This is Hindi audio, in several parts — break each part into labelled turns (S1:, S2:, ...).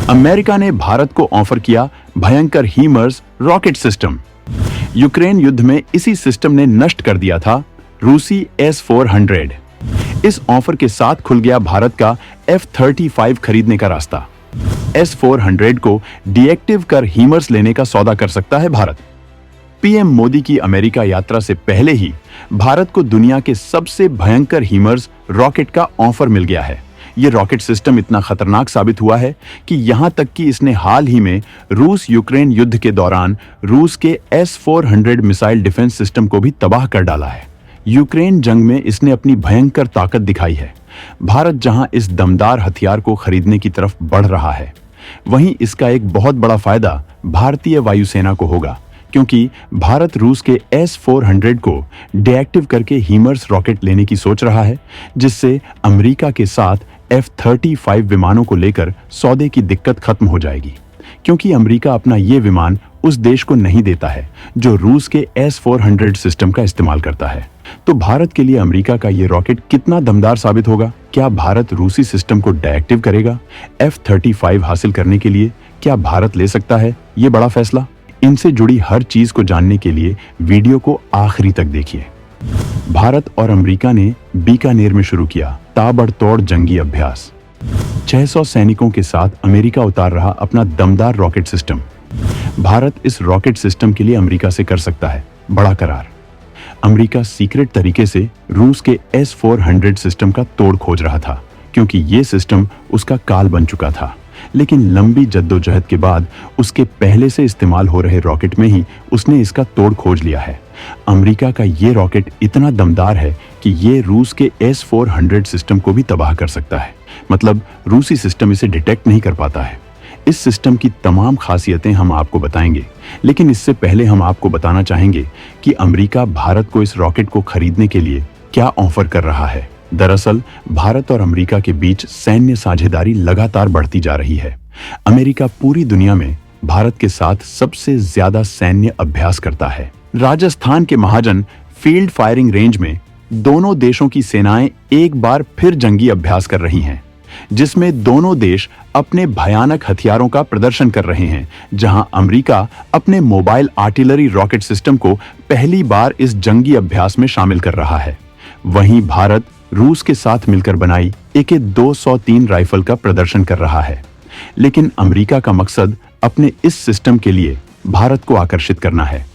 S1: अमेरिका ने भारत को ऑफर किया भयंकर हीमर्स रॉकेट सिस्टम। यूक्रेन युद्ध में इसी सिस्टम ने नष्ट कर दिया था रूसी S-400। इस ऑफर के साथ खुल गया भारत का F-35 खरीदने का रास्ता। S-400 को डीएक्टिव कर हीमर्स लेने का सौदा कर सकता है भारत। पीएम मोदी की अमेरिका यात्रा से पहले ही भारत को दुनिया के सबसे भयंकर हीमर्स रॉकेट का ऑफर मिल गया है। ये रॉकेट सिस्टम इतना खतरनाक साबित हुआ है कि यहां तक कि इसने हाल ही में रूस यूक्रेन युद्ध के दौरान रूस के S-400 मिसाइल डिफेंस सिस्टम को भी तबाह कर डाला है। यूक्रेन जंग में इसने अपनी भयंकर ताकत दिखाई है। भारत जहां इस दमदार हथियार को खरीदने की तरफ बढ़ रहा है, वहीं इसका एक बहुत बड़ा फायदा भारतीय वायुसेना को होगा, क्योंकि भारत रूस के S-400 को डीएक्टिव करके हीमर्स रॉकेट लेने की सोच रहा है, जिससे अमेरिका के साथ F-35 विमानों को लेकर सौदे की दिक्कत खत्म हो जाएगी, क्योंकि अमेरिका अपना ये विमान उस देश को नहीं देता है जो रूस के S-400 सिस्टम का इस्तेमाल करता है। तो भारत के लिए अमेरिका का ये रॉकेट कितना दमदार साबित होगा? क्या भारत रूसी सिस्टम को डीएक्टिव करेगा? F-35 हासिल करने के लिए क्या भारत ले सकता है ये बड़ा फैसला? इनसे जुड़ी हर चीज को जानने के लिए वीडियो को आखिरी तक देखिए। भारत और अमेरिका ने बीकानेर में शुरू किया ताबड़तोड़ जंगी अभ्यास। 600 सैनिकों के साथ अमेरिका उतार रहा अपना दमदार रॉकेट सिस्टम। भारत इस रॉकेट सिस्टम के लिए अमेरिका से कर सकता है बड़ा करार। अमेरिका सीक्रेट तरीके से रूस के S-400 सिस्टम का तोड़ खोज रहा था, क्योंकि ये सिस्टम उसका काल बन चुका था। लेकिन लंबी जद्दोजहद के बाद उसके पहले से इस्तेमाल हो रहे रॉकेट में ही उसने इसका तोड़ खोज लिया है। अमेरिका का ये रॉकेट इतना दमदार है कि ये रूस के S-400 सिस्टम को भी तबाह कर सकता है। मतलब रूसी सिस्टम इसे डिटेक्ट नहीं कर पाता है। इस सिस्टम की तमाम खासियतें हम आपको बताएंगे, लेकिन इससे पहले हम आपको बताना चाहेंगे कि अमेरिका भारत को इस रॉकेट को खरीदने के लिए क्या ऑफर कर रहा है। दरअसल भारत और अमेरिका के बीच सैन्य साझेदारी लगातार बढ़ती जा रही है। अमेरिका पूरी दुनिया में भारत के साथ सबसे ज्यादा सैन्य अभ्यास करता है। राजस्थान के महाजन फील्ड फायरिंग रेंज में दोनों देशों की सेनाएं एक बार फिर जंगी अभ्यास कर रही हैं, जिसमें दोनों देश अपने भयानक हथियारों का प्रदर्शन कर रहे हैं। जहां अमेरिका अपने मोबाइल आर्टिलरी रॉकेट सिस्टम को पहली बार इस जंगी अभ्यास में शामिल कर रहा है, वहीं भारत रूस के साथ मिलकर बनाई AK-203 राइफल का प्रदर्शन कर रहा है। लेकिन अमेरिका का मकसद अपने इस सिस्टम के लिए भारत को आकर्षित करना है।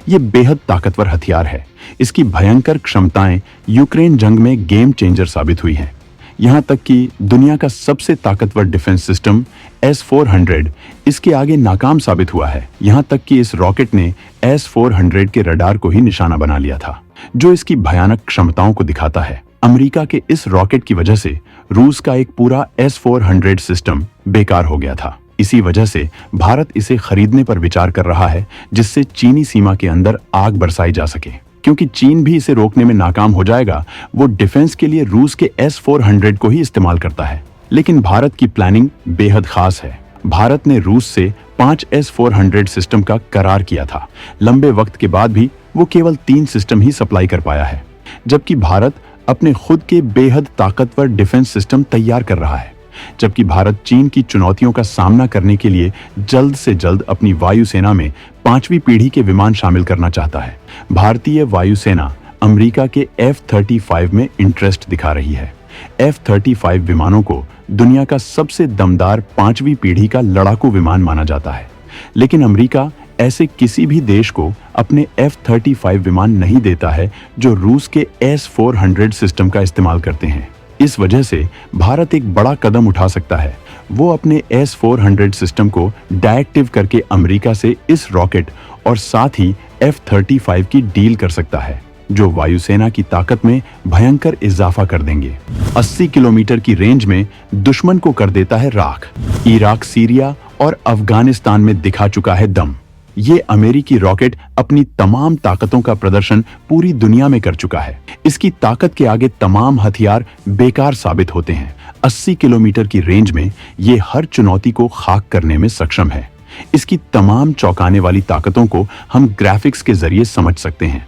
S1: यह बेहद ताकतवर हथियार है। इसकी भयंकर क्षमताएं यूक्रेन जंग में गेम चेंजर साबित हुई हैं। यहां तक कि दुनिया का सबसे ताकतवर डिफेंस सिस्टम S-400 इसके आगे नाकाम साबित हुआ है। यहां तक कि इस रॉकेट ने S-400 के रडार को ही निशाना बना लिया था, जो इसकी भयानक क्षमताओं को दिखाता है। अमेरिका के इस रॉकेट की वजह से रूस का एक पूरा S-400 सिस्टम बेकार हो गया था। इसी वजह से भारत इसे खरीदने पर विचार कर रहा है, जिससे चीनी सीमा के अंदर आग बरसाई जा सके। क्योंकि चीन भी इसे रोकने में नाकाम हो जाएगा, वो डिफेंस के लिए रूस के S-400 को ही इस्तेमाल करता है। लेकिन भारत की प्लानिंग बेहद खास है। भारत ने रूस से 5 S-400 सिस्टम का करार किया था। लंबे वक्त के बाद भी वो केवल 3 सिस्टम ही सप्लाई कर पाया है, जबकि भारत अपने खुद के बेहद ताकतवर डिफेंस सिस्टम तैयार कर रहा है। जबकि भारत चीन की चुनौतियों का सामना करने के लिए जल्द से जल्द अपनी वायुसेना में 5वीं पीढ़ी के विमान शामिल करना चाहता है। भारतीय वायुसेना अमेरिका के F-35 में इंटरेस्ट दिखा रही है। F-35 विमानों को दुनिया का सबसे दमदार 5वीं पीढ़ी का लड़ाकू विमान माना जाता है। लेकिन अमेरिका ऐसे किसी भी देश को अपने F-35 विमान नहीं देता है जो रूस के S-400 सिस्टम का इस्तेमाल करते हैं। इस वजह से भारत एक बड़ा कदम उठा सकता है। वो अपने S-400 सिस्टम को डीएक्टिव करके अमेरिका से इस रॉकेट और साथ ही F-35 की डील कर सकता है, जो वायुसेना की ताकत में भयंकर इजाफा कर देंगे। 80 किलोमीटर की रेंज में दुश्मन को कर देता है राख। इराक, सीरिया और अफगानिस्तान में दिखा चुका है दम। ये अमेरिकी रॉकेट अपनी तमाम ताकतों का प्रदर्शन पूरी दुनिया में कर चुका है। इसकी ताकत के आगे तमाम हथियार बेकार साबित होते हैं। 80 किलोमीटर की रेंज में ये हर चुनौती को खाक करने में सक्षम है। इसकी तमाम चौंकाने वाली ताकतों को हम ग्राफिक्स के जरिए समझ सकते हैं।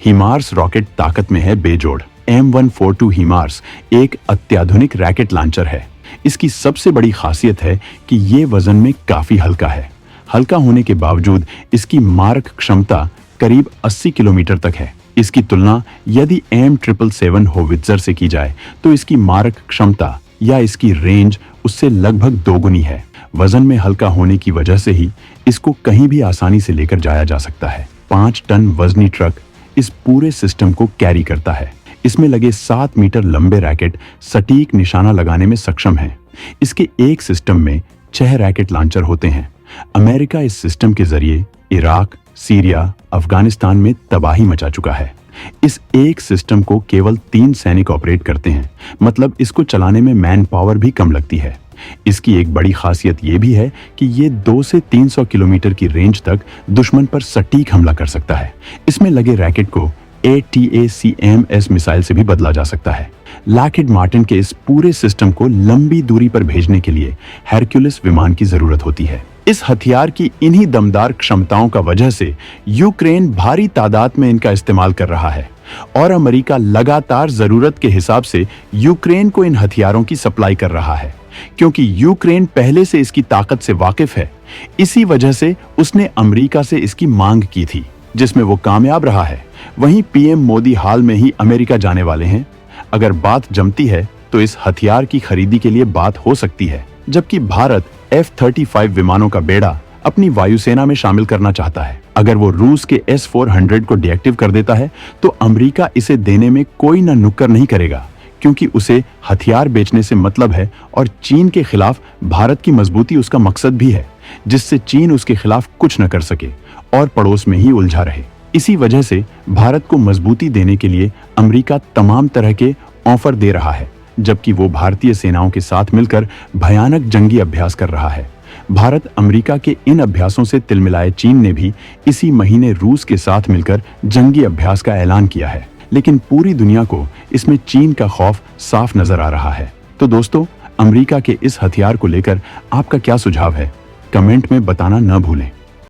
S1: हिमार्स रॉकेट ताकत में है बेजोड़। M142 हिमार्स एक अत्याधुनिक रॉकेट लॉन्चर है। इसकी सबसे बड़ी खासियत है कि ये वजन में काफी हल्का है। हल्का होने के बावजूद इसकी मारक क्षमता करीब 80 किलोमीटर तक है। इसकी तुलना यदि M777 होवित्जर से की जाए तो इसकी मारक क्षमता या इसकी रेंज उससे लगभग दोगुनी है। वजन में हल्का होने की वजह से ही इसको कहीं भी आसानी से लेकर जाया जा सकता है। 5 टन वजनी ट्रक इस पूरे सिस्टम को कैरी करता है। इसमें लगे 7 मीटर लंबे रैकेट सटीक निशाना लगाने में सक्षम हैं। इसके एक सिस्टम में 6 रैकेट लॉन्चर होते हैं। अमेरिका इस सिस्टम के जरिए इराक, सीरिया, अफगानिस्तान में तबाही मचा चुका है। इस एक सिस्टम को केवल 3 सैनिक ऑपरेट करते हैं, मतलब इसको चलाने में मैन पावर भी कम लगती है। इसकी एक बड़ी खासियत यह भी है कि ये 2 से 300 किलोमीटर की रेंज तक दुश्मन पर सटीक हमला कर सकता है। इसमें लगे रैकेट को ATACMS मिसाइल से भी बदला जा सकता है। लॉकहीड मार्टिन के इस पूरे सिस्टम को लंबी दूरी पर भेजने के लिए हेरक्युलिस विमान की जरूरत होती है। इस हथियार की इन्हीं दमदार क्षमताओं का वजह से यूक्रेन भारी तादाद में इनका इस्तेमाल कर रहा है और अमेरिका लगातार जरूरत के हिसाब से यूक्रेन को इन हथियारों की सप्लाई कर रहा है। क्योंकि यूक्रेन पहले से इसकी ताकत से वाकिफ है, इसी वजह से उसने अमेरिका से इसकी मांग की थी, जिसमें वो कामयाब रहा है। वहीं पीएम मोदी हाल में ही अमेरिका जाने वाले हैं। अगर बात जमती है तो इस हथियार की खरीदी के लिए बात हो सकती है, जबकि भारत F-35 विमानों का बेड़ा अपनी वायुसेना में शामिल करना चाहता है। अगर वो रूस के S-400 को डीएक्टिव कर देता है तो अमेरिका इसे देने में कोई न नुक्कर नहीं करेगा, क्योंकि उसे हथियार बेचने से मतलब है और चीन के खिलाफ भारत की मजबूती उसका मकसद भी है, जिससे चीन उसके खिलाफ कुछ न कर सके और पड़ोस में ही उलझा रहे। इसी वजह से भारत को मजबूती देने के लिए अमेरिका तमाम तरह के ऑफर दे रहा है, जबकि वो भारतीय सेनाओं के साथ मिलकर भयानक जंगी अभ्यास कर रहा है। भारत अमेरिका के इन अभ्यासों से तिलमिलाए चीन ने भी इसी महीने रूस के साथ मिलकर जंगी अभ्यास का ऐलान किया है, लेकिन पूरी दुनिया को इसमें चीन का खौफ साफ नजर आ रहा है। तो दोस्तों, अमेरिका के इस हथियार को लेकर आपका क्या सुझाव है? कमेंट में बताना न भूलें।